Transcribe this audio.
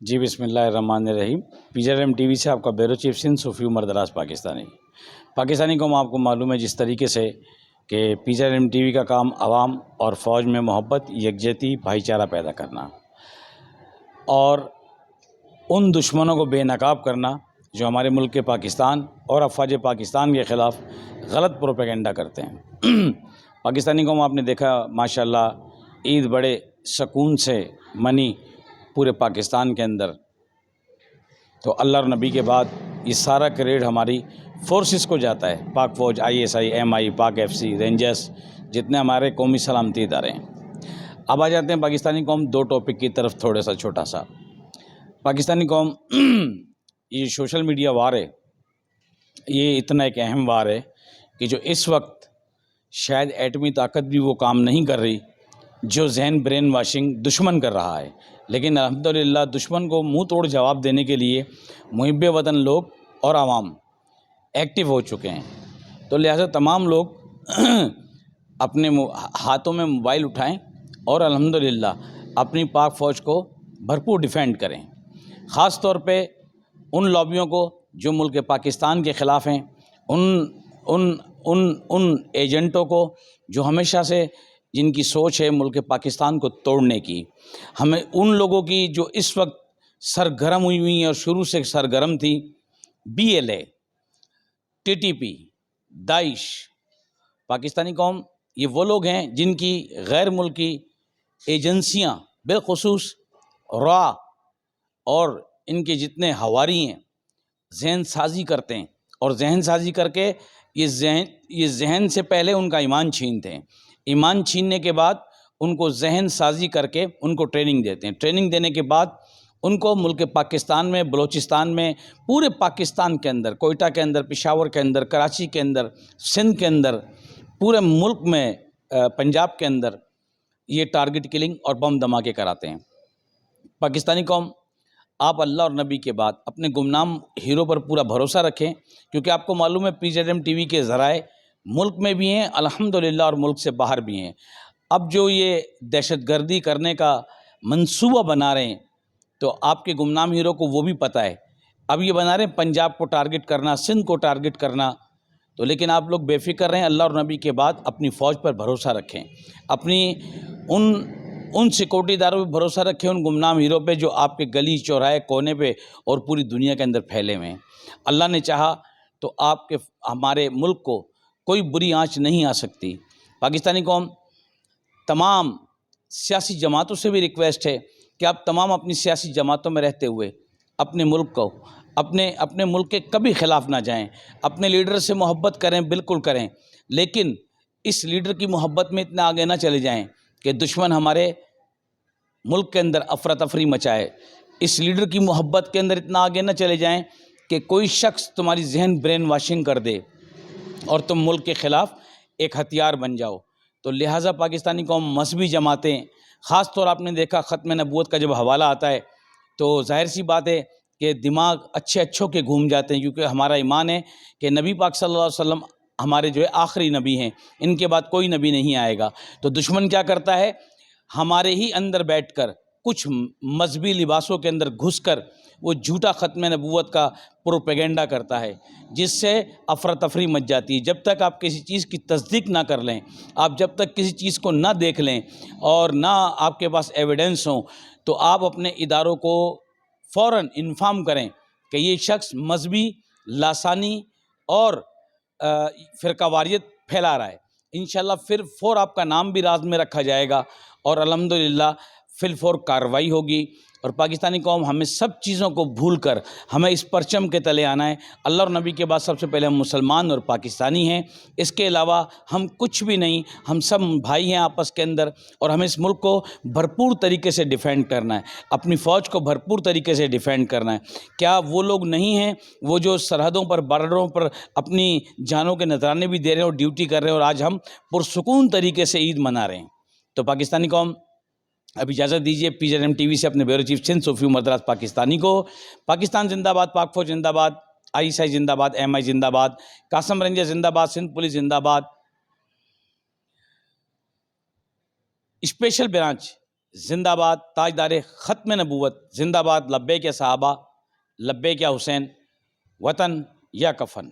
जी बिस्मिल्लाहिर्रहमानिर्रहीम। PJRM TV से आपका ब्यूरो चीफ सिंध सूफी उमर दराज पाकिस्तानी कौम। आपको मालूम है जिस तरीके से कि PJRM टीवी का काम आवाम और फ़ौज में मोहब्बत, यकजहती, भाईचारा पैदा करना और उन दुश्मनों को बेनकाब करना जो हमारे मुल्क के पाकिस्तान और अफवाज पाकिस्तान के ख़िलाफ़ गलत प्रोपेगेंडा करते हैं। पाकिस्तानी कौम, आपने देखा माशाल्लाह ईद बड़े सुकून से मनी पूरे पाकिस्तान के अंदर। तो अल्लाह और नबी के बाद ये सारा क्रेडिट हमारी फोर्सेस को जाता है, पाक फ़ौज, ISI, MI, पाक FC, रेंजर्स, जितने हमारे कौमी सलामती इदारे हैं। अब आ जाते हैं पाकिस्तानी कौम दो टॉपिक की तरफ, थोड़ा सा छोटा सा। पाकिस्तानी कौम, ये सोशल मीडिया वार है, ये इतना एक अहम वार है कि जो इस वक्त शायद एटमी ताकत भी वो काम नहीं कर रही जो जहन ब्रेन वाशिंग दुश्मन कर रहा है। लेकिन अल्हम्दुलिल्लाह दुश्मन को मुंह तोड़ जवाब देने के लिए मुहिब्ब वतन लोग और आवाम एक्टिव हो चुके हैं। तो लिहाजा तमाम लोग अपने हाथों में मोबाइल उठाएं और अल्हम्दुलिल्लाह अपनी पाक फ़ौज को भरपूर डिफेंड करें। ख़ास तौर पे उन लॉबियों को जो मुल्क पाकिस्तान के ख़िलाफ़ हैं, उन एजेंटों को जो हमेशा से जिनकी सोच है मुल्क पाकिस्तान को तोड़ने की। हमें उन लोगों की जो इस वक्त सरगर्म हुई और शुरू से सरगर्म थी, BLA, TTP, दाइश। पाकिस्तानी कौम, ये वो लोग हैं जिनकी गैर मुल्की एजेंसियां बिलखुसूस रॉ और इनके जितने हवारी हैं जहन साजी करते हैं, और जहन साजी करके ये जहन से पहले उनका ईमान छीनते हैं। ईमान छीनने के बाद उनको जहन साजी करके उनको ट्रेनिंग देते हैं। ट्रेनिंग देने के बाद उनको मुल्क पाकिस्तान में, बलूचिस्तान में, पूरे पाकिस्तान के अंदर, कोयटा के अंदर, पेशावर के अंदर, कराची के अंदर, सिंध के अंदर, पूरे मुल्क में, पंजाब के अंदर ये टारगेट किलिंग और बम धमाके कराते हैं। पाकिस्तानी कौम, आप अल्लाह और नबी के बाद अपने गुमनाम हीरो पर पूरा भरोसा रखें, क्योंकि आपको मालूम है PJRM टीवी के ज़राए मुल्क में भी हैं अल्हम्दुलिल्लाह और मुल्क से बाहर भी हैं। अब जो ये दहशतगर्दी करने का मंसूबा बना रहे हैं, तो आपके गुमनाम हीरो को वो भी पता है। अब ये बना रहे हैं पंजाब को टारगेट करना, सिंध को टारगेट करना। तो लेकिन आप लोग बेफिक्र रहें, अल्लाह और नबी के बाद अपनी फ़ौज पर भरोसा रखें, अपनी उन सिक्योरिटी इदारों पर भरोसा रखें, उन गुमनाम हीरो पे जो आपके गली चौराहे कोने पे और पूरी दुनिया के अंदर फैले हुए हैं। अल्लाह ने चाहा तो आपके हमारे मुल्क को कोई बुरी आंच नहीं आ सकती। पाकिस्तानी कौम, तमाम सियासी जमातों से भी रिक्वेस्ट है कि आप तमाम अपनी सियासी जमातों में रहते हुए अपने मुल्क को, अपने मुल्क के कभी ख़िलाफ़ ना जाएं। अपने लीडर से मोहब्बत करें, बिल्कुल करें, लेकिन इस लीडर की मोहब्बत में इतना आगे ना चले जाएं कि दुश्मन हमारे मुल्क के अंदर अफरा तफरी मचाए। इस लीडर की मोहब्बत के अंदर इतना आगे ना चले जाएं कि कोई शख्स तुम्हारी जहन ब्रेन वाशिंग कर दे और तुम मुल्क के ख़िलाफ़ एक हथियार बन जाओ। तो लिहाजा पाकिस्तानी कौम, मजहबी जमातें, ख़ास तौर आपने देखा ख़त्म नबूवत का जब हवाला आता है तो ज़ाहिर सी बात है कि दिमाग अच्छों के घूम जाते हैं, क्योंकि हमारा ईमान है कि नबी पाक सल्लल्लाहु अलैहि वसल्लम हमारे जो है आखिरी नबी हैं, इनके बाद कोई नबी नहीं आएगा। तो दुश्मन क्या करता है, हमारे ही अंदर बैठकर कुछ मजहबी लिबासों के अंदर घुसकर वो झूठा ख़त्म नबूवत का प्रोपेगेंडा करता है, जिससे अफरा तफरी मच जाती है। जब तक आप किसी चीज़ की तस्दीक ना कर लें, आप जब तक किसी चीज़ को ना देख लें और ना आपके पास एविडेंस हो, तो आप अपने इदारों को फ़ौरन इन्फॉर्म करें कि ये शख्स मजहबी लासानी और फ़िरकावारियत फैला रहा है। इंशाल्लाह फिर फ़ौर आपका नाम भी राज में रखा जाएगा और अल्हम्दुलिल्लाह फिलफौर कार्रवाई होगी। और पाकिस्तानी कौम, हमें सब चीज़ों को भूल कर हमें इस परचम के तले आना है। अल्लाह और नबी के बाद सबसे पहले हम मुसलमान और पाकिस्तानी हैं, इसके अलावा हम कुछ भी नहीं। हम सब भाई हैं आपस के अंदर, और हमें इस मुल्क को भरपूर तरीके से डिफ़ेंड करना है, अपनी फ़ौज को भरपूर तरीके से डिफ़ेंड करना है। क्या वो लोग नहीं हैं वो जो सरहदों पर, बॉर्डरों पर अपनी जानों के नजराने भी दे रहे हैं और ड्यूटी कर रहे हैं, और आज हम पुरसुकून तरीके से ईद मना रहे हैं। तो पाकिस्तानी कौम, अब इजाज़त दीजिए PJRM टीवी से अपने ब्यूरो चीफ सिंध सूफी उमर दराज पाकिस्तानी को। पाकिस्तान जिंदाबाद, पाक फौज जिंदाबाद, ISI जिंदाबाद, MI जिंदाबाद, कासम रेंजर जिंदाबाद, सिंध पुलिस जिंदाबाद, स्पेशल ब्रांच زندہ باد تاجدار ختم نبوت، زندہ باد لبیک یا صحابہ، لبیک یا حسین، وطن یا کفن.